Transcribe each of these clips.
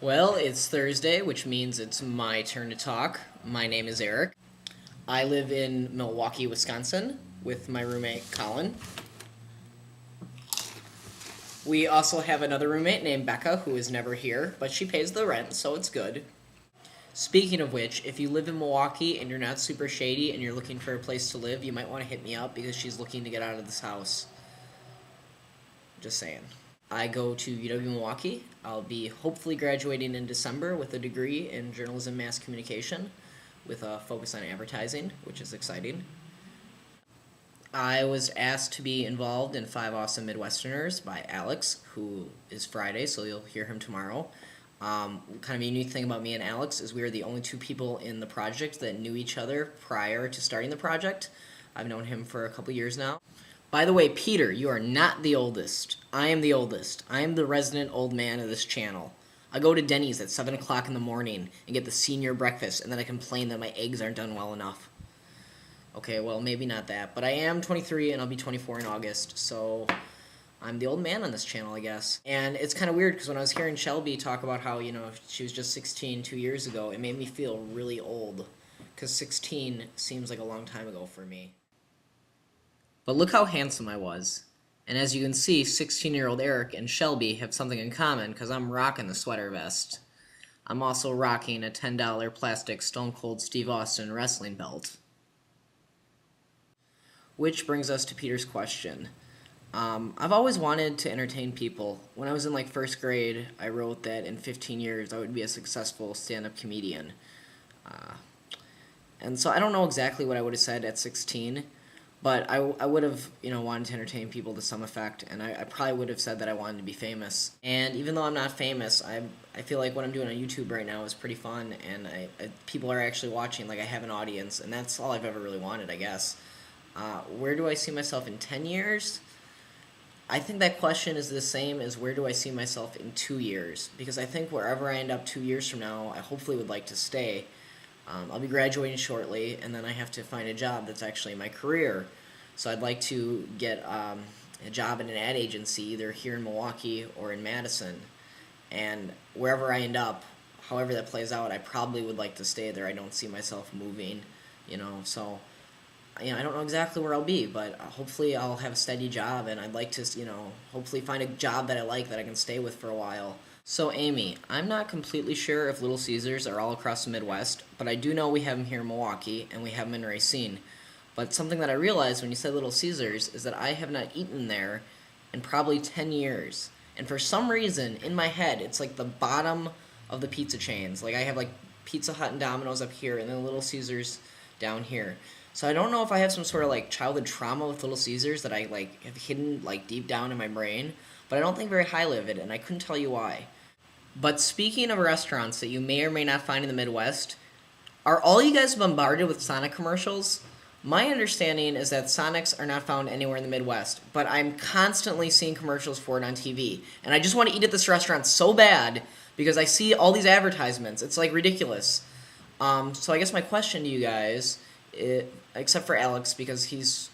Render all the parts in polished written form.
Well, it's Thursday, which means it's my turn to talk. My name is Eric. I live in Milwaukee, Wisconsin, with my roommate Colin. We also have another roommate named Becca, who is never here, but she pays the rent, so it's good. Speaking of which, if you live in Milwaukee and you're not super shady and you're looking for a place to live, you might want to hit me up because she's looking to get out of this house. Just saying. I go to UW Milwaukee. I'll be hopefully graduating in December with a degree in journalism mass communication with a focus on advertising, which is exciting. I was asked to be involved in 5 Awesome Midwesterners by Alex, who is Friday, so you'll hear him tomorrow. Kind of a unique thing about me and Alex is we are the only 2 people in the project that knew each other prior to starting the project. I've known him for a couple years now. By the way, Peter, you are not the oldest. I am the oldest. I am the resident old man of this channel. I go to Denny's at 7 o'clock in the morning and get the senior breakfast, and then I complain that my eggs aren't done well enough. Okay, well, maybe not that, but I am 23 and I'll be 24 in August, so I'm the old man on this channel, I guess. And it's kind of weird because when I was hearing Shelby talk about how, she was just 16 2 years ago, it made me feel really old because 16 seems like a long time ago for me. But look how handsome I was. And as you can see, 16-year-old Eric and Shelby have something in common because I'm rocking the sweater vest. I'm also rocking a $10 plastic Stone Cold Steve Austin wrestling belt. Which brings us to Peter's question. I've always wanted to entertain people. When I was in first grade, I wrote that in 15 years I would be a successful stand-up comedian. And so I don't know exactly what I would have said at 16, but I would have, wanted to entertain people to some effect, and I probably would have said that I wanted to be famous. And even though I'm not famous, I feel like what I'm doing on YouTube right now is pretty fun, and people are actually watching, I have an audience, and that's all I've ever really wanted, I guess. Where do I see myself in 10 years? I think that question is the same as where do I see myself in 2 years, because I think wherever I end up 2 years from now, I hopefully would like to stay. I'll be graduating shortly, and then I have to find a job that's actually my career. So I'd like to get a job in an ad agency, either here in Milwaukee or in Madison. And wherever I end up, however that plays out, I probably would like to stay there. I don't see myself moving, so I don't know exactly where I'll be, but hopefully I'll have a steady job, and I'd like to, hopefully find a job that I like that I can stay with for a while. So, Amy, I'm not completely sure if Little Caesars are all across the Midwest, but I do know we have them here in Milwaukee, and we have them in Racine. But something that I realized when you said Little Caesars is that I have not eaten there in probably 10 years. And for some reason, in my head, it's the bottom of the pizza chains. I have Pizza Hut and Domino's up here, and then Little Caesars down here. So I don't know if I have some sort of childhood trauma with Little Caesars that I have hidden deep down in my brain, but I don't think very highly of it, and I couldn't tell you why. But speaking of restaurants that you may or may not find in the Midwest, are all you guys bombarded with Sonic commercials? My understanding is that Sonics are not found anywhere in the Midwest, but I'm constantly seeing commercials for it on TV, and I just want to eat at this restaurant so bad because I see all these advertisements. It's ridiculous. So I guess my question to you guys, except for Alex, because he's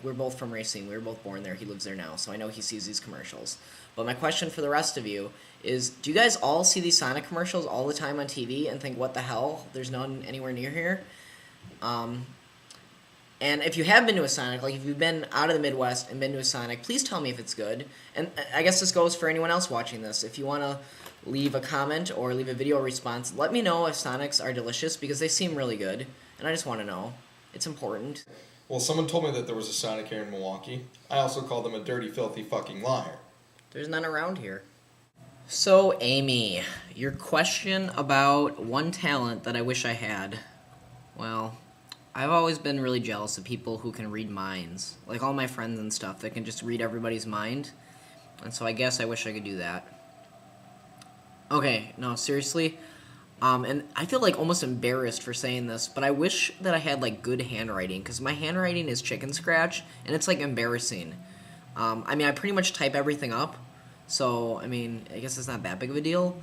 we're both from Racine. We were both born there. He lives there now, so I know he sees these commercials. But my question for the rest of you is, do you guys all see these Sonic commercials all the time on TV and think, what the hell? There's none anywhere near here? And if you have been to a Sonic, if you've been out of the Midwest and been to a Sonic, please tell me if it's good. And I guess this goes for anyone else watching this. If you want to leave a comment or leave a video response, let me know if Sonics are delicious, because they seem really good. And I just want to know. It's important. Well, someone told me that there was a Sonic here in Milwaukee. I also called them a dirty, filthy fucking liar. There's none around here. So, Amy, your question about one talent that I wish I had. Well, I've always been really jealous of people who can read minds. All my friends and stuff that can just read everybody's mind. And so I guess I wish I could do that. Okay, no, seriously. And I feel almost embarrassed for saying this, but I wish that I had good handwriting, because my handwriting is chicken scratch, and it's embarrassing. I pretty much type everything up, So, I mean, I guess it's not that big of a deal,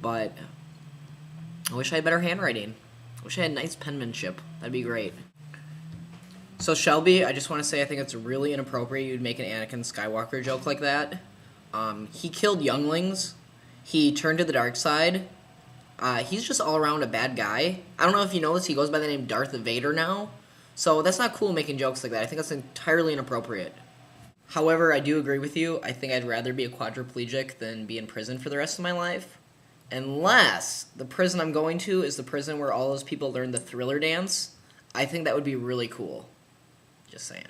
but I wish I had better handwriting. I wish I had nice penmanship. That'd be great. So, Shelby, I just want to say I think it's really inappropriate you'd make an Anakin Skywalker joke like that. He killed younglings. He turned to the dark side. He's just all around a bad guy. I don't know if you know this, he goes by the name Darth Vader now. So that's not cool making jokes like that. I think that's entirely inappropriate. However, I do agree with you. I think I'd rather be a quadriplegic than be in prison for the rest of my life. Unless the prison I'm going to is the prison where all those people learn the Thriller dance. I think that would be really cool. Just saying.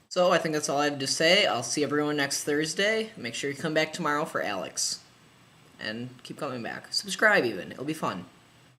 So I think that's all I have to say. I'll see everyone next Thursday. Make sure you come back tomorrow for Alex. And keep coming back. Subscribe even. It'll be fun.